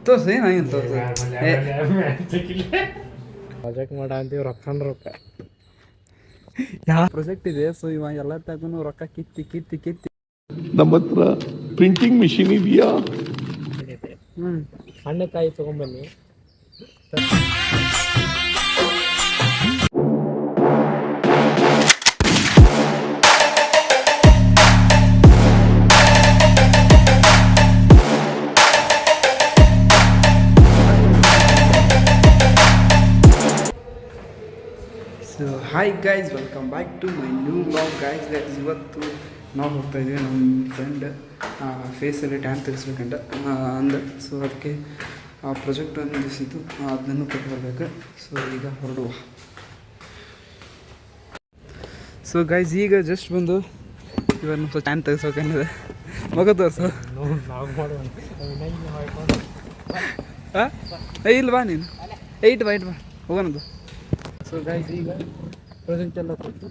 ತೋರಿಸಿ ಏನಾಗಿಲ್ಲ ತೋರಿಸಿ ಪ್ರಾಜೆಕ್ಟ್ ಮಾಡ ಅಂತೀವಿ ರೊಕ್ಕ ಯಾವ ಪ್ರಾಜೆಕ್ಟ್ ಇದೆ. ಸೊ ಇವಾಗ ಎಲ್ಲ ತಗೊಂಡು ರೊಕ್ಕ ಕಿತ್ತಿ ಕಿತ್ತಿ ಕಿತ್ತಿ ನಮ್ಮ ಹತ್ರ ಪ್ರಿಂಟಿಂಗ್ ಮಿಷಿನ್ ಇದೆಯಾ? ಹಣ್ಣುಕಾಯಿ ತಗೊಂಬನ್ನಿ. So hi guys, welcome back to my new blog guys. ಇವತ್ತು ನಾವು ಹೋಗ್ತಾ ಇದ್ದೀವಿ ನಮ್ಮ ಫ್ರೆಂಡ್ ಫೇಸಲ್ಲಿ ಟ್ಯಾನ್ ತೆಗಿಸ್ಬೇಕಂತ ಅಂದ. ಸೊ ಅದಕ್ಕೆ ಆ ಪ್ರಾಜೆಕ್ಟ್ ಒಂದಿಸಿದ್ದು ಅದನ್ನು ಕೊಟ್ಟು ಬರಬೇಕು. ಸೊ ಈಗ ಹೊರಡುವ. ಸೊ ಗೈಸ್ ಈಗ ಜಸ್ಟ್ ಬಂದು ಇವಾಗ ಸ್ವಲ್ಪ ಟ್ಯಾನ್ ತೆಗಿಸ್ಬೇಕಂದಿದೆ. ಮಗ ತೋರಿಸು. ಹಾಂ ಇಲ್ಲ ಬಾ ನೀನು ಏಯ್ಟ್ ಬಾ ಹೋಗೋಣದು. ಸೊ ಗೈಸ್ ಈಗ ಪ್ರೆಸೆಂಟ್ ಎಲ್ಲ ಕೊಟ್ಟು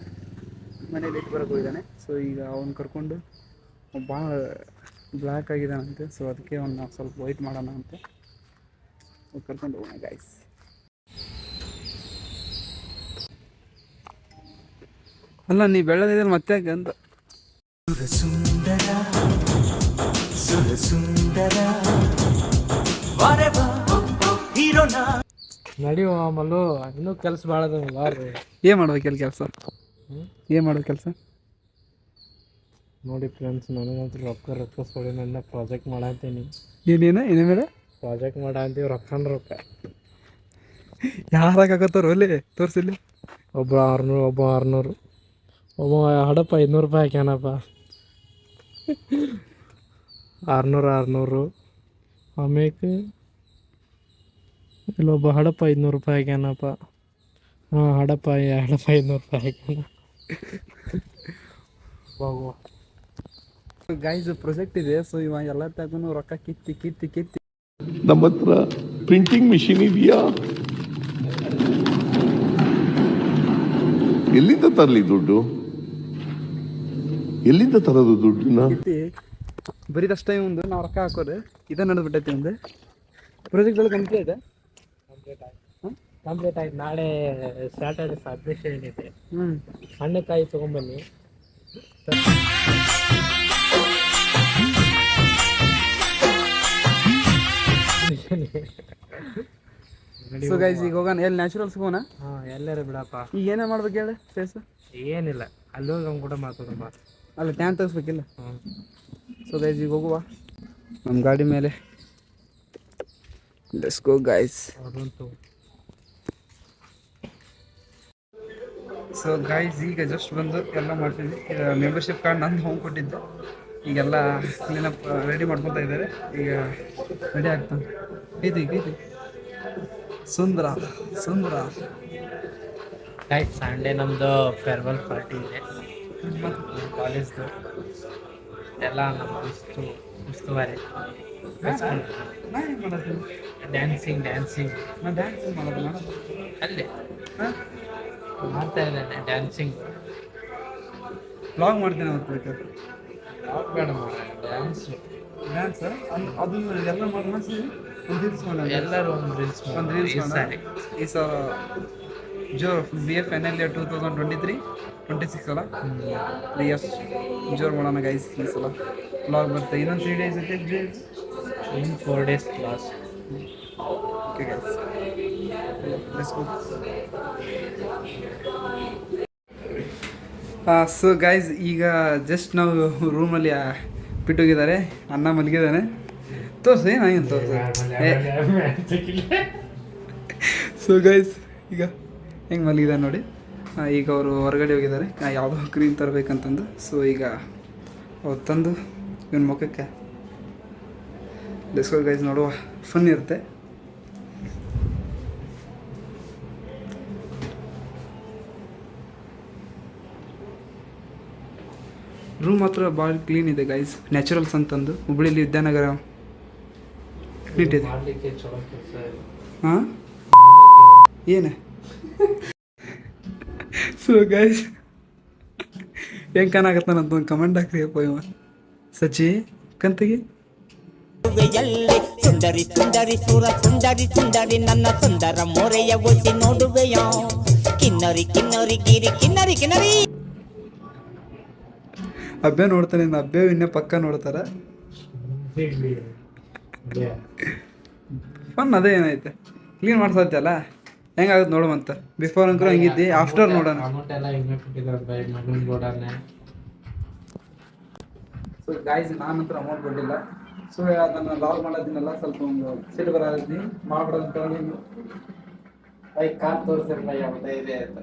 ಮನೇಲಿ ಇಟ್ಟು ಬರೋಕೆ ಹೋಗಿದ್ದಾನೆ. ಸೊ ಈಗ ಅವ್ನು ಕರ್ಕೊಂಡು ಭಾಳ ಬ್ಲ್ಯಾಕ್ ಆಗಿದ್ದಾನಂತೆ. ಸೊ ಅದಕ್ಕೆ ಅವ್ನು ಸ್ವಲ್ಪ ವೈಟ್ ಮಾಡೋಣ ಅಂತ ಕರ್ಕೊಂಡು ಹೋಗೋಣ ಗೈಸ್. ಅಲ್ಲ ನೀ ಬೆಳ್ಳದಿದ್ದಲ್ಲಿ ಮತ್ತೆ ಯಾಕೆ ಅಂತ ನಡಿಯೋ ಮಲ್ಲು, ಇನ್ನೂ ಕೆಲಸ ಭಾಳ ಅದ. ಏನು ಮಾಡ್ಬೇಕಿಲ್ಲ ಕೆಲಸ? ಏನು ಮಾಡೋದು ಕೆಲಸ? ನೋಡಿ ಫ್ರೆಂಡ್ಸ್, ನನಗಂತೂ ರೊಕ್ಕ ಸೊಳಿ ನನ್ನ ಪ್ರಾಜೆಕ್ಟ್ ಮಾಡಂತೀನಿ. ಏನೇ ಮೇಲೆ ಪ್ರಾಜೆಕ್ಟ್ ಮಾಡ ಅಂತೀವಿ ರೊಕ್ಕ ಯಾರಾಗತ್ತಾರ ಒಲೆ ತೋರಿಸಿಲ್ಲ. ಒಬ್ಬ 600 ಒಬ್ಬ ಹಡಪ್ಪ 500 ರೂಪಾಯಿ ಹಾಕ್ಯಾನಪ್ಪ. 600 ಆಮೇಲೆ ಇಲ್ಲೊಬ್ಬ ಹಡಪ್ಪ 500 ರೂಪಾಯಿ ಹಾಕ್ಯಾನಪ್ಪ. ಹಾಂ ಹಡಪ್ಪ 500 ರೂಪಾಯಿ ಹಾಕ್ಯಾನ. ಗೈಸ್ ಪ್ರಾಜೆಕ್ಟ್ ಇದೆ. ಸೊ ಇವಾಗ ಎಲ್ಲ ತಗೊಂಡು ರೊಕ್ಕ ಕಿತ್ತಿ ಕಿತ್ತಿ ಕಿತ್ತಿ ನಮ್ಮ ಹತ್ರ ಪ್ರಿಂಟಿಂಗ್ ಮಿಷಿನ್ ಇದೆಯಾ? ಎಲ್ಲಿಂದ ತರಲಿ ದುಡ್ಡು? ಎಲ್ಲಿಂದ ತರೋದು ದುಡ್ಡನ್ನ? ಕಿತ್ತಿ ಬರೀದಷ್ಟೇ ಒಂದು ನಾವು ರೊಕ್ಕ ಹಾಕೋದು ಇದೇ ನಡೆದ್ಬಿಟ್ಟೈತಿ. ಒಂದು ಪ್ರಾಜೆಕ್ಟ್ಗಳು ಕಂಪ್ಲೀಟ್ ಆಯ್ತು. ನಾಳೆ ಸ್ಯಾಟರ್ಡೆ ಸಬ್ಮಿಷನ್ ಇದೆ. ಹಣ್ಣುಕಾಯಿ ತೊಗೊಂಬನ್ನಿ. ಸೊ ಗೈಸ್ ಈಗ ಹೋಗೋಣ. ಎಲ್ಲಿ ನ್ಯಾಚುರಲ್ಸ್ ಹೋಗೋಣ? ಹಾಂ ಎಲ್ಲರೂ ಬಿಡಪ್ಪ. ಈಗ ಏನೇ ಮಾಡ್ಬೇಕು ಹೇಳಿ ಫೇಸ್? ಏನಿಲ್ಲ, ಅಲ್ಲಿ ಹೋಗಿ ಅವ್ನು ಕೂಡ ಮಾತಾಡೋಣ. ಅಲ್ಲ ಟ್ಯಾನ್ ತೆಗಿಸ್ಬೇಕಿಲ್ಲ? ಸೊ ಗೈಸ್ ಈಗ ಹೋಗುವ ನಮ್ಮ ಗಾಡಿ ಮೇಲೆ. Let's go guys. So guys ಈಗ ಜಸ್ಟ್ ಬಂದು ಎಲ್ಲ ಮಾಡ್ತಿದ್ವಿ. ಮೆಂಬರ್ಶಿಪ್ ಕಾರ್ಡ್ ನಂದು ಹೋಗಿ ಕೊಟ್ಟಿದ್ದೆ. ಈಗೆಲ್ಲ ಕ್ಲೀನಪ್ ರೆಡಿ ಮಾಡ್ಕೊತಾ ಇದ್ದಾರೆ. ಈಗ ರೆಡಿ ಆಗ್ತಾನೆ. ಕೈತಿ ಸುಂದರ ಗೈಸ್ ಸಂಡೇ ನಮ್ಮದು ಫೇರ್ವೆಲ್ ಪಾರ್ಟಿ ಇದೆ ಕಾಲೇಜ್ದು. ಎಲ್ಲ ನಮ್ಮ ಉಸ್ತುವಾರಿ ಡ್ಯಾನ್ಸಿಂಗ್ ನಾನು ಡ್ಯಾನ್ಸಿಂಗ್ ಮಾಡೋದು ಅಲ್ಲೇ ಮಾಡ್ತಾ ಇದ್ದಾನೆ. ಡ್ಯಾನ್ಸಿಂಗ್ ವ್ಲಾಗ್ ಮಾಡ್ತೇನೆ ಅವತ್ತು ಬೇಕಾದ್ರೆ. ಬೇಡ ಡ್ಯಾನ್ಸು ಅದು ಎಲ್ಲ ಮಾಡಿ ಒಂದು ರೀಲ್ಸ್ ಮಾಡೋಣ. ಎಲ್ಲರೂ ಒಂದು ರೀಲ್ಸ್ ಸಾರಿ ಈ ಸಲ BA ಫೈನಲ್ ಇಯರ್ 2023-26 ಅಲ್ಲ, 3 years ಜೋರು ಮಾಡೋಣ ಗೈಸ್. ಈ ಸಲ ವ್ಲಾಗ್ ಬರುತ್ತೆ. ಇನ್ನೊಂದು 3 days ಐತೆ. ಇನ್ನು 4 days class. Okay guys let's go. So guys ಈಗ ಜಸ್ಟ್ ನಾವು ರೂಮಲ್ಲಿ ಬಿಟ್ಟೋಗಿದ್ದಾರೆ. ಅಣ್ಣ ಮಲಗಿದ್ದಾನೆ. ತೋರಿಸಿ ಏನಾಗಿಲ್ಲ ತೋರಿಸಿ. ಸೊ ಗೈಸ್ ಈಗ ಹೆಂಗೆ ಮಲಗಿದ್ದಾನೆ ನೋಡಿ. ಈಗ ಅವರು ಹೊರಗಡೆ ಹೋಗಿದ್ದಾರೆ ಯಾವುದೋ ಕ್ರೀಮ್ ತರಬೇಕಂತಂದು. ಸೊ ಈಗ ಅವ್ರು ತಂದು ಇವನ ಮುಖಕ್ಕೆ ಲೆಟ್ಸ್ ಗೋ ಗೈಸ್. ನೋಡುವ, ಫನ್ ಇರುತ್ತೆ. ರೂಮ್ ಮಾತ್ರ ಭಾಳ ಕ್ಲೀನ್ ಇದೆ ಗೈಸ್. ನ್ಯಾಚುರಲ್ಸ್ ಅಂತಂದು ಹುಬ್ಬಳ್ಳಿಲಿ ವಿದ್ಯಾನಗರ ನೀಟ್ ಇದೆ. ಹಾಂ ಏನು? ಸೊ ಗೈಸ್ ಹೆಂಗೆ ಕಾಣಾಕತ್ತಾನಂತ ಒಂದು ಕಮೆಂಟ್ ಹಾಕ್ರಿ ಅಪ್ಪ. ಇವ ಸಚಿ ಕಂತಿಗೆ ನೋಡುವೆಯಲ್ಲಿ ಸುಂದರಿ ಸುಂದರಿ ಸೂರ ಸುಂದರಿ ಸುಂದರಿ ನನ್ನ ಸುಂದರ ಮೊರೆಯ ಒಸಿ ನೋಡುವೆಯ ಕಿನ್ನರಿ ಕಿನ್ನರಿ ಗಿರಿ ಕಿನ್ನರಿ ಕಿನ್ನರಿ. ಅಬ್ಬೆ ನೋಡ್ತಾನೆ, ಅಬ್ಬೆ ಇನ್ನೇ ಪಕ್ಕ ನೋಡ್ತಾರ. ಫನ್ ಅದೇ ಏನೈತೆ ಕ್ಲೀನ್ ಮಾಡ್ಸತ್ತಲ್ಲ ಹೆಂಗಾಗುತ್ತೆ ನೋಡುವಂತ. ಬಿಫೋರ್ ಅಂಕರು ಹಂಗಿದ್ದಿ, ಆಫ್ಟರ್ ನೋಡೋಣ. ಸೊ ಗಾಯ್ಸ್ ನಾನಂತರ ಅಮೌಂಟ್ ಕೊಟ್ಟಿಲ್ಲ. ಸೊ ಅದನ್ನು ಲಾಗ್ ಮಾಡೋದಿನಲ್ಲ ಸ್ವಲ್ಪ ಒಂದು ಸಿಟ್ಟು ಬರೋದಿ ಮಾಡ್ಬಿಡೋದು.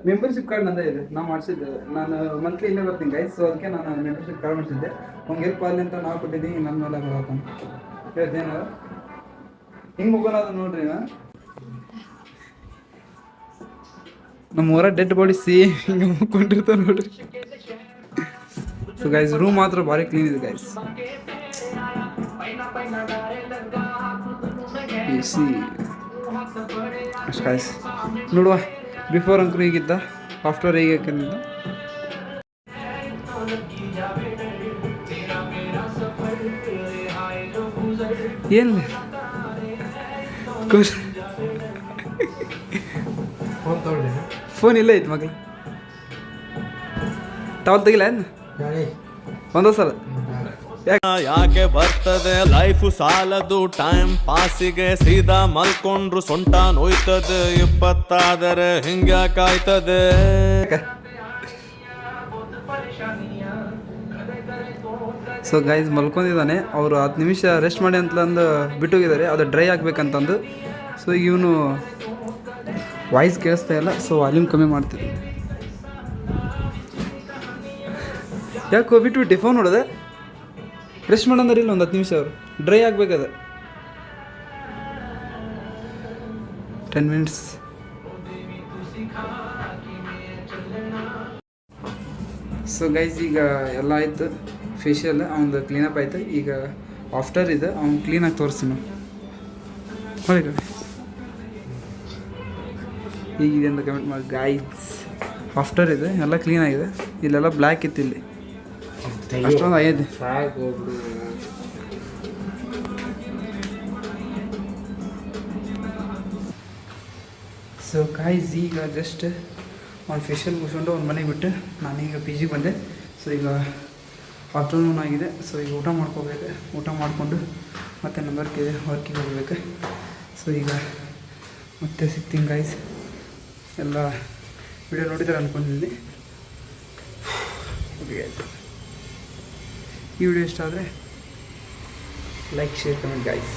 ಮೆಂಬರ್ಶಿಪ್ ಕಾರ್ಡ್ ನಂದೇ ಇದೆ, ನಾವು ಮಾಡಿಸಿದ್ದೆ. ನಾನು ಮಂತ್ಲಿ ಇಲ್ಲೇ ಬರ್ತೀನಿ ಗೈಸ್. ಸೊ ಅದಕ್ಕೆ ನಾನು ಮೆಂಬರ್ಶಿಪ್ ಕಾರ್ಡ್ ಮಾಡಿಸಿದ್ದೆ. ಅವ್ನಿಗೆ ಹೆಲ್ಪ್ ಆಗಲಿ ಅಂತ ನಾವು ಕೊಟ್ಟಿದ್ದೀನಿ. ನನ್ನ ಮೇಲೆ ಬರತ್ತಾನೆ ಹೇಳ್ತೇನೆ. ಹಿಂಗೆ ಮುಗೋದು ನೋಡ್ರಿ. ನಮ್ಮ ಊರ ಡೆಡ್ ಬಾಡಿ ಸೇಮ್ ಹಿಂಗೆ ಮುಕ್ಕೊಂಡಿರ್ತಾವೆ ನೋಡ್ರಿ. ಸೊ ಗೈಸ್ ರೂಮ್ ಮಾತ್ರ ಭಾರಿ ಕ್ಲೀನ್ ಇದೆ ಗೈಸ್. ಅಷ್ಟು ಗೈಸ್ ನೋಡುವ. ಬಿಫೋರ್ ಅಂಕರು ಹೀಗಿದ್ದ, ಆಫ್ಟರ್ ಹೇಗೆ ಹಾಕಿದ್ದ. ಏನು ಫೋನ್ ಇಲ್ಲ ಐತೆ ಮಗ್ಳು. ಟವಲ್ ತೆಗಿಲ್ಲ ಏನು ಒಂದೋ ಸಲ ಯಾಕೆ ಬರ್ತದೆ ಲೈಫು ಸಾಲದು ಟೈಮ್ ಪಾಸಿಗೆ ಸೀದಾ ಮಲ್ಕೊಂಡ್ರು ಸೊಂಟ ನೋಯ್ತದೆ 20 ಆದರೆ ಹಿಂಗ್ಯಾಕಾಯ್ತದೆ. So guys ಮಲ್ಕೊಂಡಿದ್ದಾನೆ. ಅವರು 10 ನಿಮಿಷ ರೆಸ್ಟ್ ಮಾಡಿ ಅಂತಂದು ಬಿಟ್ಟೋಗಿದ್ದಾರೆ, ಅದು ಡ್ರೈ ಆಗಬೇಕಂತಂದು. ಸೊ ಇವನು ವಾಯ್ಸ್ ಕೇಳಿಸ್ತಾ ಇಲ್ಲ, ಸೊ ವಾಲ್ಯೂಮ್ ಕಮ್ಮಿ ಮಾಡ್ತೀನಿ. ಯಾಕೋ ಬಿಟ್ಬಿಟ್ಟು ಫೋನ್ ನೋಡೋದೆ. ರೆಸ್ಟ್ ಮಾಡಂದ್ರೆ ಇಲ್ಲ ಒಂದು 10 ನಿಮಿಷ. ಅವರು ಡ್ರೈ ಆಗಬೇಕದ 10 ಮಿನಿಟ್ಸ್. ಸೊ ಗೈಸ್ ಈಗ ಎಲ್ಲ ಆಯಿತು. ಫೇಶಿಯಲ್ ಅವನದು ಕ್ಲೀನಪ್ ಆಯಿತು. ಈಗ ಆಫ್ಟರ್ ಇದೆ, ಅವ್ನು ಕ್ಲೀನಾಗಿ ತೋರಿಸ್ತೀನಿ ಹೊರಗೆ ಹೀಗಿದೆ ಅಂತ ಕಮೆಂಟ್ ಮಾಡಿ ಗೈಸ್. ಆಫ್ಟರ್ ಇದೆ, ಎಲ್ಲ ಕ್ಲೀನಾಗಿದೆ. ಇಲ್ಲೆಲ್ಲ ಬ್ಲ್ಯಾಕ್ ಇತ್ತು, ಇಲ್ಲಿ ಅಷ್ಟೊಂದು ಆಗಿದೆ. ಸೊ ಗೈಸ್ ಈಗ ಜಸ್ಟ್ ಅವ್ನು ಫೇಶಿಯಲ್ ಮುಗಿಸ್ಕೊಂಡು ಅವ್ನ ಮನೆಗೆ ಬಿಟ್ಟು ನಾನೀಗ ಪಿ ಜಿಗೆ ಬಂದೆ. ಸೊ ಈಗ ಆಫ್ಟರ್ನೂನ್ ಆಗಿದೆ. ಸೊ ಈಗ ಊಟ ಮಾಡ್ಕೋಬೇಕು. ಊಟ ಮಾಡಿಕೊಂಡು ಮತ್ತೆ ನನ್ನ ವರ್ಕಿಗೆ ಹೋಗ್ಬೇಕು. ಸೊ ಈಗ ಮತ್ತೆ ಸಿಗ್ತೀನಿ ಗೈಸ್. ಎಲ್ಲ ವಿಡಿಯೋ ನೋಡಿದ್ರೆ ಅಂದ್ಕೊಂಡಿದ್ದೀನಿ. ಈ ವಿಡಿಯೋ ಇಷ್ಟ ಆದರೆ ಲೈಕ್, ಶೇರ್, ಕಮೆಂಟ್ ಗೈಸ್.